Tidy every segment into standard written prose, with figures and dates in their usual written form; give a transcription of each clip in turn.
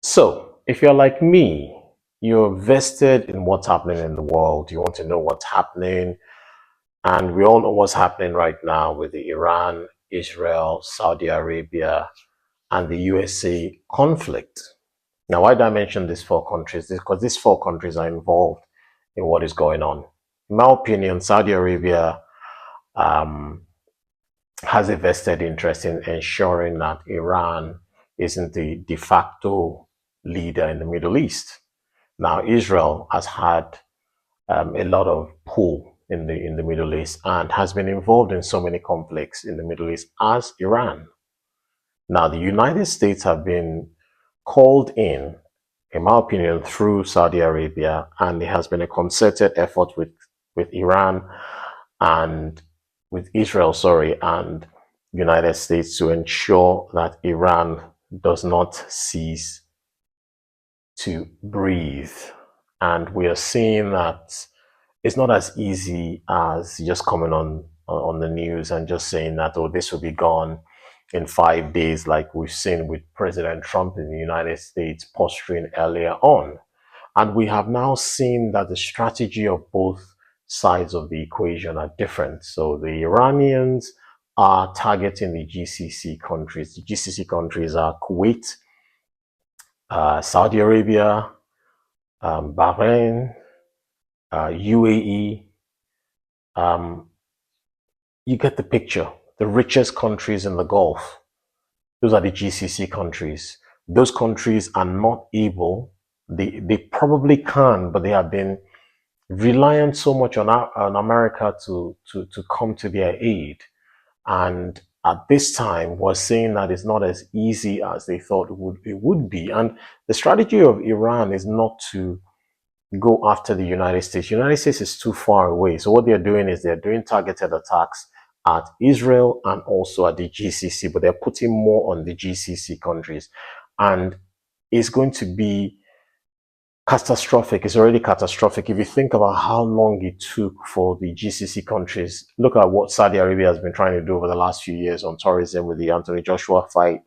So, if you're like me, you're vested in what's happening in the world, you want to know what's happening, and we all know what's happening right now with the Iran, Israel, Saudi Arabia, and the USA conflict. Now, why do I mention these four countries? Because these four countries are involved in what is going on. In my opinion, Saudi Arabia um, has a vested interest in ensuring that Iran isn't the de facto leader in the Middle East. Now, Israel has had a lot of pull in the Middle East and has been involved in so many conflicts in the Middle East as Iran. Now, the United States have been called in my opinion, through Saudi Arabia, and there has been a concerted effort with Iran and with Israel, sorry, and United States to ensure that Iran does not cease to breathe. And we are seeing that it's not as easy as just coming on the news and just saying that, oh, this will be gone in 5 days, like we've seen with President Trump in the United States posturing earlier on. And we have now seen that the strategy of both sides of the equation are different. So the Iranians are targeting the GCC countries. The GCC countries are Kuwait, Saudi Arabia, Bahrain, UAE. Um, you get the picture. The richest countries in the Gulf, those are the GCC countries. Those countries are not able, they probably can, but they have been reliant so much on America to come to their aid. And at this time, we're seeing that it's not as easy as they thought it would be. And the strategy of Iran is not to go after the United States. United States is too far away. So what they're doing is they're doing targeted attacks at Israel and also at the GCC, but they're putting more on the GCC countries. And it's going to be catastrophic. It's already catastrophic. If you think about how long it took for the GCC countries, look at what Saudi Arabia has been trying to do over the last few years on tourism with the Anthony Joshua fight.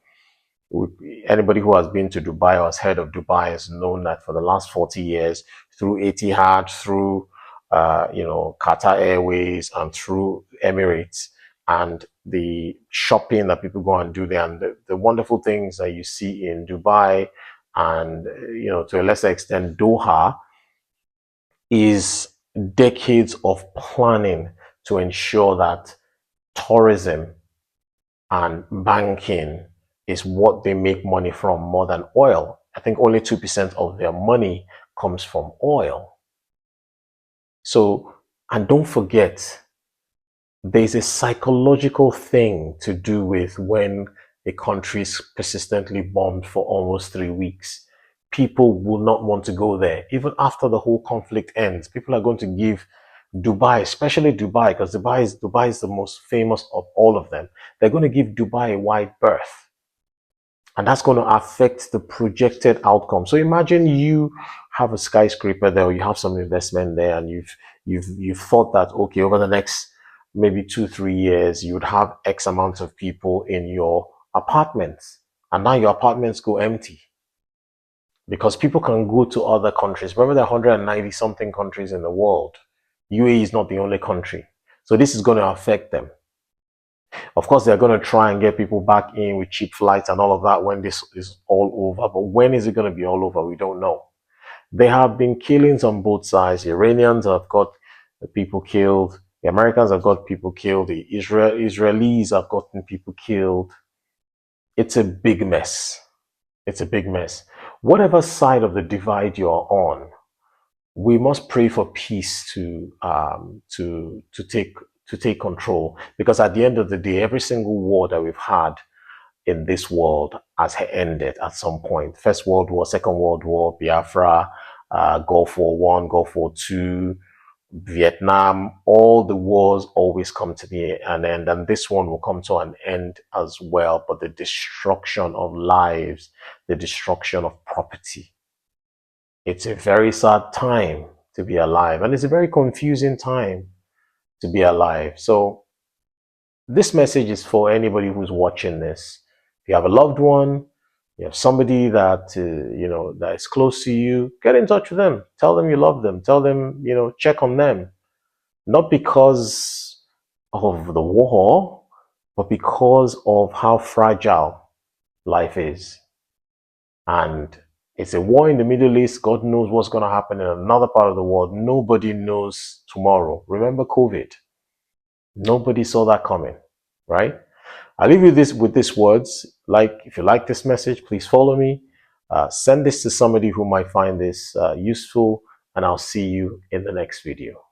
Anybody who has been to Dubai or has heard of Dubai has known that for the last 40 years, through Etihad, through Qatar Airways, and through Emirates, and the shopping that people go and do there, and the wonderful things that you see in Dubai, and to a lesser extent Doha, is decades of planning to ensure that tourism and banking is what they make money from more than oil. I think only 2% of their money comes from oil. So, and don't forget, there's a psychological thing to do with when a country is persistently bombed for almost 3 weeks. People will not want to go there. Even after the whole conflict ends, people are going to give Dubai, especially Dubai, because Dubai is the most famous of all of them. They're going to give Dubai a wide berth. And that's going to affect the projected outcome. So imagine you have a skyscraper there, or you have some investment there, and you've thought that, okay, over the next maybe 2-3 years, you would have X amount of people in your apartments, and now your apartments go empty because people can go to other countries. Remember, there are 190 something countries in the world. UAE is not the only country, so this is going to affect them. Of course, they're going to try and get people back in with cheap flights and all of that when this is all over. But when is it going to be all over? We don't know. There have been killings on both sides. The Iranians have got people killed. The Americans have got people killed. The Israelis have gotten people killed. It's a big mess. It's a big mess. Whatever side of the divide you're on, we must pray for peace to take control, because at the end of the day, every single war that we've had in this world has ended at some point. First World War, Second World War, Biafra, Gulf War One, Gulf War Two, Vietnam. All the wars always come to an end, and this one will come to an end as well. But the destruction of lives, the destruction of property. It's a very sad time to be alive, and it's a very confusing time to be alive. So this message is for anybody who's watching this. If you have a loved one, You have somebody that that is close to you. Get in touch with them. Tell them you love them. Tell them, check on them. Not because of the war, but because of how fragile life is. And it's a war in the Middle East. God knows what's going to happen in another part of the world. Nobody knows tomorrow. Remember COVID? Nobody saw that coming, right? I'll leave you this with these words. If you like this message, please follow me. Send this to somebody who might find this useful, and I'll see you in the next video.